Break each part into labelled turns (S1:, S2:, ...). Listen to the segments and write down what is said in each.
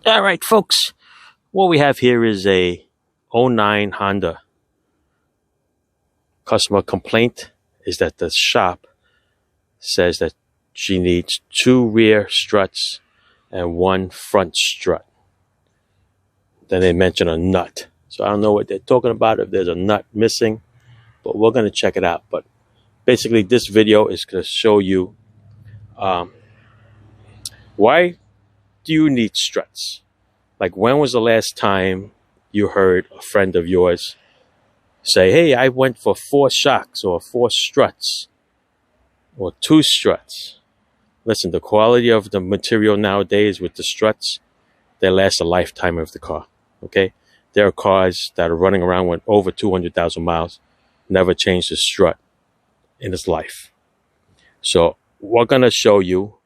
S1: All right, folks. What we have here is a '09 Honda. Customer complaint is that the shop says that she needs 2 rear struts and 1 front strut. Then they mention a nut. So I don't know what they're talking about, if there's a nut missing, but we're going to check it out. But basically, this video is going to show you why do you need struts? Like, when was the last time you heard a friend of yours say, hey, I went for 4 shocks or 4 struts or 2 struts? Listen, the quality of the material nowadays with the struts, they last a lifetime of the car, okay? There are cars that are running around with over 200,000 miles, never changed the strut in its life. So we're going to show you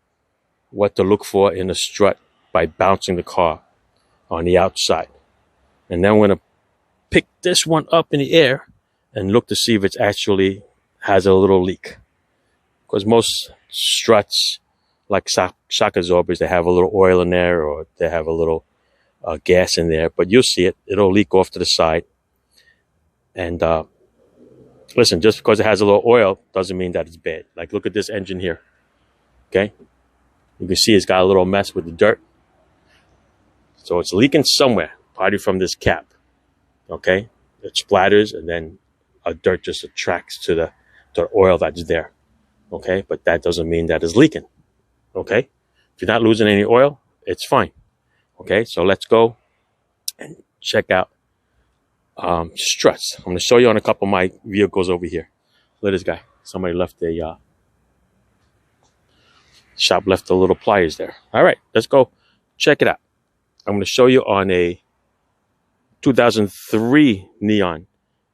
S1: what to look for in a strut by bouncing the car on the outside. And then we're going to pick this one up in the air and look to see if it actually has a little leak. Because most struts, like shock absorbers, they have a little oil in there or they have a little gas in there. But you'll see it. It'll leak off to the side. And listen, just because it has a little oil doesn't mean that it's bad. Like, look at this engine here. Okay? You can see it's got a little mess with the dirt. So it's leaking somewhere, probably from this cap. Okay? It splatters and then dirt just attracts to the oil that's there. Okay? But that doesn't mean that it's leaking. Okay? If you're not losing any oil, it's fine. Okay? So let's go and check out struts. I'm going to show you on a couple of my vehicles over here. Look at this guy. Somebody left a shop left a little pliers there. All right, let's go check it out. I'm going to show you on a 2003 Neon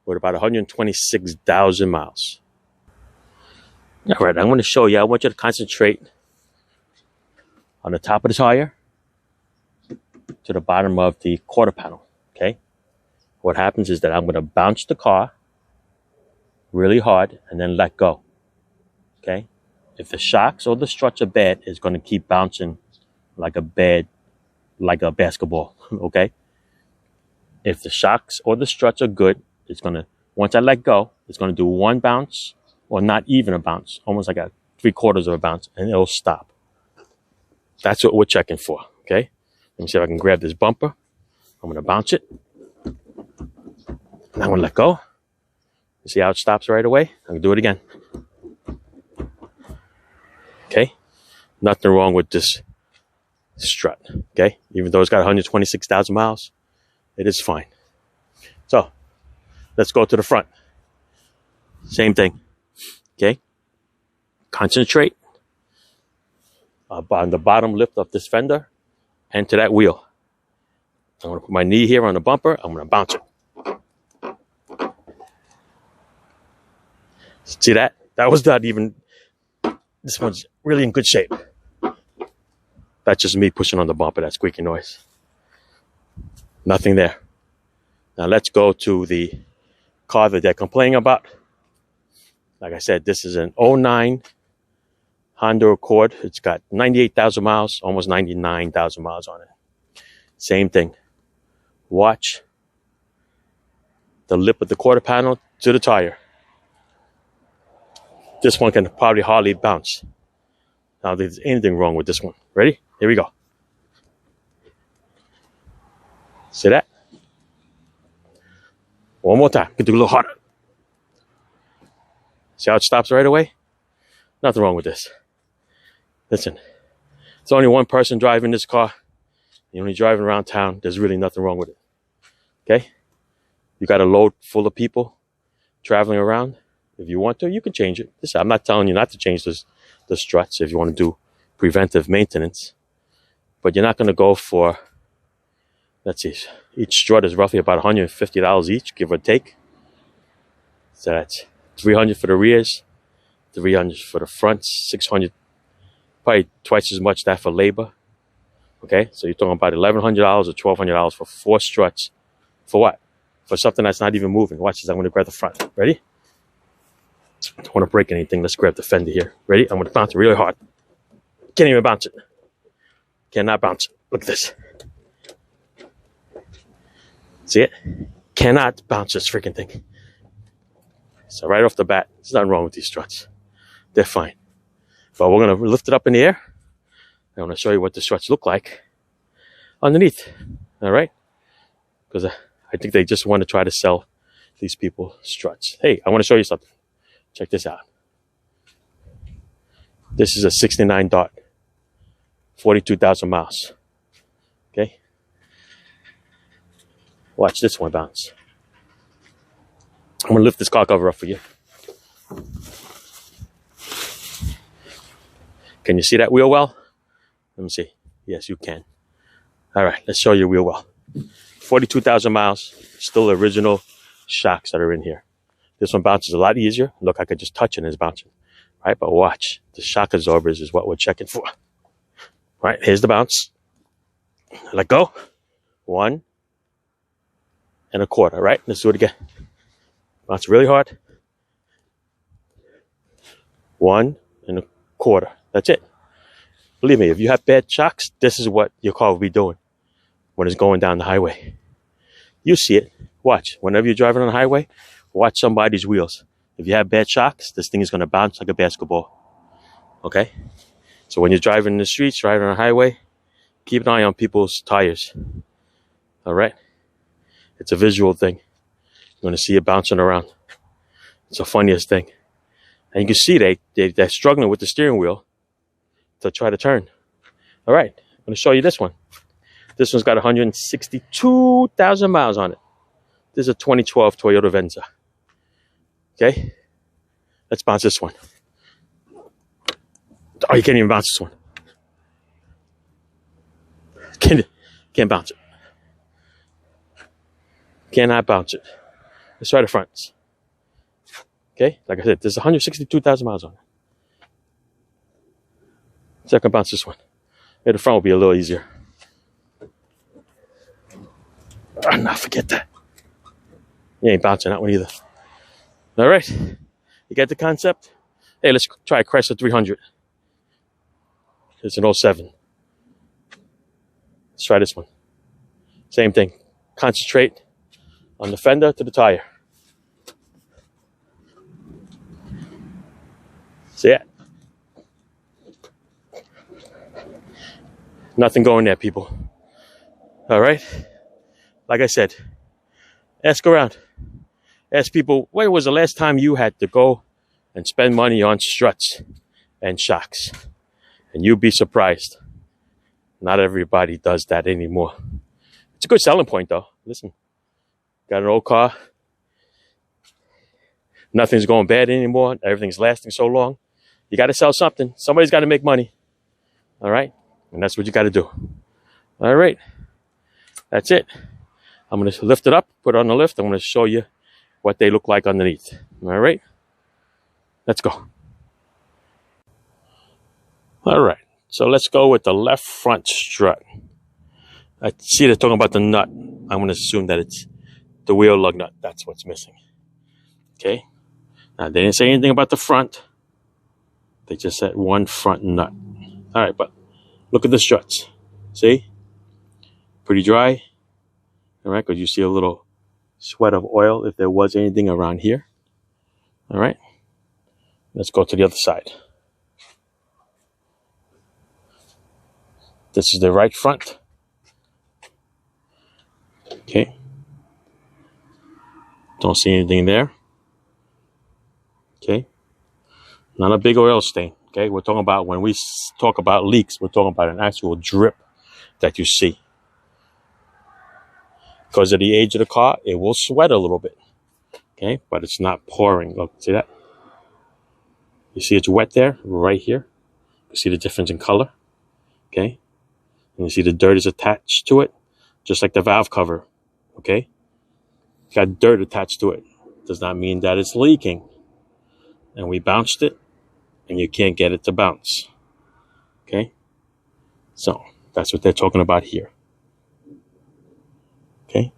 S1: with about 126,000 miles. All right, I'm going to show you. I want you to concentrate on the top of the tire to the bottom of the quarter panel. Okay? What happens is that I'm going to bounce the car really hard and then let go. Okay? If the shocks or the struts are bad, it's going to keep bouncing like a basketball. Okay? If the shocks or the struts are good, it's going to, once I let go, it's going to do 1 bounce, or not even a bounce, almost like a 3/4 of a bounce, and it'll stop. That's what we're checking for. Okay? Let me see if I can grab this bumper. I'm going to bounce it. And I'm going to let go. You see how it stops right away? I'm going to do it again. Okay? Nothing wrong with this strut. Okay? Even though it's got 126,000 miles, it is fine. So, let's go to the front. Same thing. Okay? Concentrate on the bottom lip of this fender and to that wheel. I'm going to put my knee here on the bumper. I'm going to bounce it. See that? That was not even... This one's really in good shape. That's just me pushing on the bumper, that squeaky noise. Nothing there. Now let's go to the car that they're complaining about. Like I said, this is an '09 Honda Accord. It's got 98,000 miles, almost 99,000 miles on it. Same thing. Watch the lip of the quarter panel to the tire. This one can probably hardly bounce. Now, if there's anything wrong with this one. Ready? Here we go. See that? One more time. Can do a little harder. See how it stops right away? Nothing wrong with this. Listen, it's only one person driving this car. You're only driving around town. There's really nothing wrong with it. Okay? You got a load full of people traveling around. If you want to, you can change it. Listen, I'm not telling you not to change the struts if you want to do preventive maintenance. But you're not going to go for, let's see, each strut is roughly about $150 each, give or take. So that's $300 for the rears, $300 for the fronts, $600, probably twice as much that for labor. Okay, so you're talking about $1,100 or $1,200 for 4 struts. For what? For something that's not even moving. Watch this. I'm going to grab the front. Ready? I don't want to break anything. Let's grab the fender here. Ready? I'm going to bounce it really hard. Can't even bounce it. Cannot bounce it. Look at this. See it? Cannot bounce this freaking thing. So right off the bat, there's nothing wrong with these struts. They're fine. But we're going to lift it up in the air. I want to show you what the struts look like underneath. All right? Because I think they just want to try to sell these people struts. Hey, I want to show you something. Check this out. This is a 69 dot, 42,000 miles. Okay? Watch this one bounce. I'm going to lift this car cover up for you. Can you see that wheel well? Let me see. Yes, you can. All right, let's show you wheel well. 42,000 miles, still original shocks that are in here. This one bounces a lot easier. Look, I could just touch it and it's bouncing. Right, but watch. The shock absorbers is what we're checking for. All right, here's the bounce. Let go. 1 1/4, right? Let's do it again. Bounce really hard. 1 1/4. That's it. Believe me, if you have bad shocks, this is what your car will be doing when it's going down the highway. You see it. Watch. Whenever you're driving on the highway, watch somebody's wheels. If you have bad shocks, this thing is going to bounce like a basketball. Okay? So when you're driving in the streets, driving on the highway, keep an eye on people's tires. All right? It's a visual thing. You're going to see it bouncing around. It's the funniest thing. And you can see they're struggling with the steering wheel to try to turn. All right, I'm going to show you this one. This one's got 162,000 miles on it. This is a 2012 Toyota Venza. Okay, let's bounce this one. Oh, you can't even bounce this one. Can't bounce it. Cannot bounce it. Let's try the fronts. Okay, like I said, there's 162,000 miles on it. So I can bounce this one. Maybe the front will be a little easier. Oh, no, forget that. You ain't bouncing that one either. All right, you get the concept? Hey, let's try a Chrysler 300. It's an 07. Let's try this one. Same thing. Concentrate on the fender to the tire. See it? Nothing going there, people. All right? Like I said, ask around. Ask people, when was the last time you had to go and spend money on struts and shocks? And you'd be surprised. Not everybody does that anymore. It's a good selling point, though. Listen, got an old car. Nothing's going bad anymore. Everything's lasting so long. You got to sell something. Somebody's got to make money. All right? And that's what you got to do. All right. That's it. I'm going to lift it up, put it on the lift. I'm going to show you what they look like underneath. All right? Let's go. All right. So let's go with the left front strut. I see they're talking about the nut. I'm going to assume that it's the wheel lug nut. That's what's missing. Okay? Now, they didn't say anything about the front. They just said one front nut. All right, but look at the struts. See? Pretty dry. All right, because you see a little sweat of oil if there was anything around here. All right. Let's go to the other side. This is the right front. Okay. Don't see anything there. Okay. Not a big oil stain. Okay. We're talking about, when we talk about leaks, we're talking about an actual drip that you see. Because of the age of the car, it will sweat a little bit. Okay. But it's not pouring. Look, see that? You see it's wet there, right here. You see the difference in color. Okay. And you see the dirt is attached to it, just like the valve cover. Okay. Got dirt attached to it. Does not mean that it's leaking. And we bounced it, and you can't get it to bounce. Okay. So that's what they're talking about here. Okay.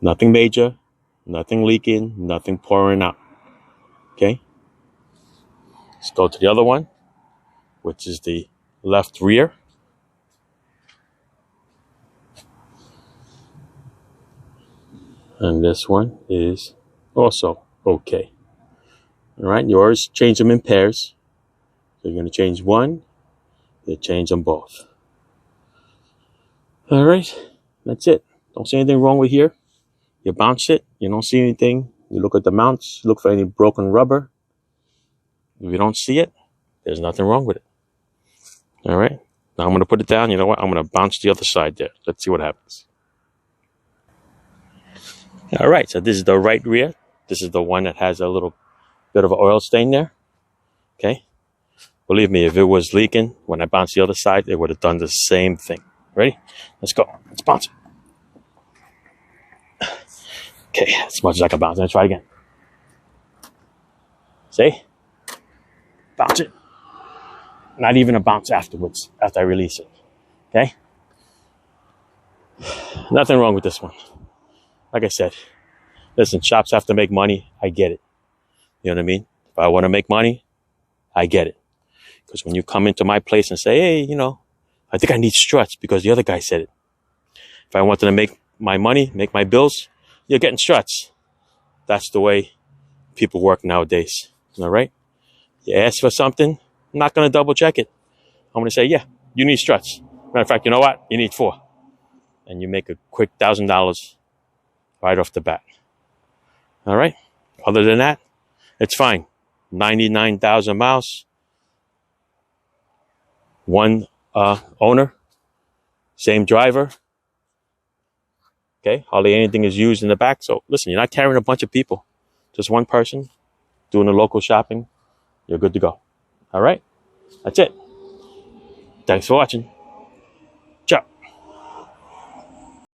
S1: Nothing major, nothing leaking, nothing pouring out. Okay. Let's go to the other one, which is the left rear. And this one is also okay. All right, you always change them in pairs. So you're going to change one, you change them both. All right, that's it. Don't see anything wrong with here. You bounce it, you don't see anything. You look at the mounts, look for any broken rubber. If you don't see it, there's nothing wrong with it. All right, now I'm going to put it down. You know what? I'm going to bounce the other side there. Let's see what happens. All right, so this is the right rear. This is the one that has a little bit of an oil stain there. Okay. Believe me, if it was leaking, when I bounced the other side, it would have done the same thing. Ready? Let's go. Let's bounce it. Okay, as much as I can bounce. Let's try it again. See? Bounce it. Not even a bounce afterwards, after I release it. Okay? Nothing wrong with this one. Like I said, listen, shops have to make money. I get it. You know what I mean? If I want to make money, I get it. Because when you come into my place and say, hey, you know, I think I need struts because the other guy said it. If I wanted to make my money, make my bills, you're getting struts. That's the way people work nowadays. All right? You ask for something, I'm not going to double check it. I'm going to say, yeah, you need struts. Matter of fact, you know what? You need 4. And you make a quick $1,000 right off the bat. All right? Other than that, it's fine. 99,000 miles. One owner. Same driver. Okay? Hardly anything is used in the back. So listen, you're not carrying a bunch of people. Just one person doing the local shopping. You're good to go. All right? That's it. Thanks for watching.